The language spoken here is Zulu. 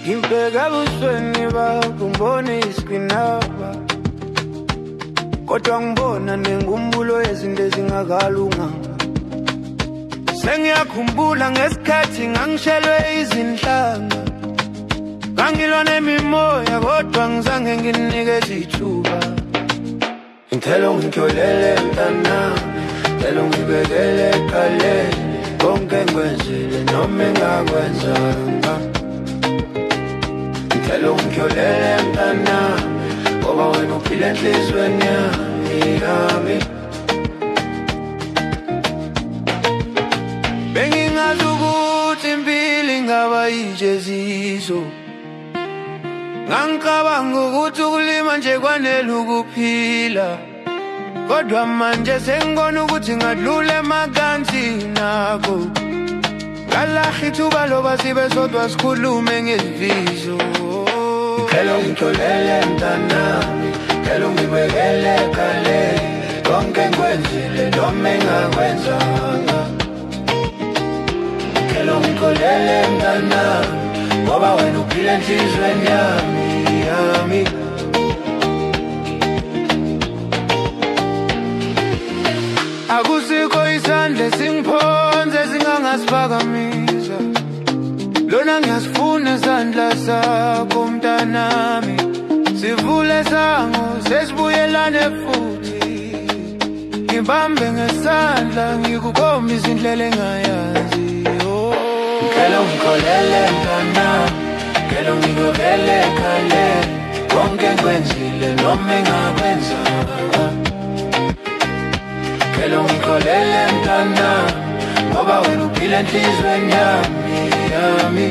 Ngibheka ebusweni bakho ngibone isiqinaba, kodwa ngibona nengumbulo yezinto ezingakalunganga. Sengiyakhumbula ngesikhathi ngangishelwe izinhlanga, ngangilwa nemimoya kodwa ngizange nginikeze ithuba. Ngithela ungityholele mntanami, ngithela ungibekele ekaleni, konke engikwenzile noma engakwenzanga. Ngithela ungityholele mntanami, ngoba wena uphila enhliziyweni yami. Bengingazi ukuthi impilo ingaba yijeziso, ngangicabanga ukuthi ukulima nje kwanele ukuphila, kodwa manje sengibona ukuthi ngadlula emacansini nakho. Ngalahla ithuba loba sibe sodwa sikhulume ngezifiso. Ngicela ungityholele mntanami, ngicela ungibekele ekaleni, konke engikwenzile noma engakwenzanga. Ngicela ungixolele mntanami, ngoba wena uphila enhliziyweni yami. Akusikho isandla esingiphonze singangasipakamisa, lona ngiyasifuna isandla sakho mntanami. Sivule sango sesibuyelane futhi, ngibambe ngesandla ngikukhombisa indlela engayazi. Ngicela ungixolele mntanami, ngicela ungibekele ekaleni, konke engikwenzile noma engakwenzanga. Ngicela ungixolele mntanami, ngoba wena uphila enhliziyweni yami.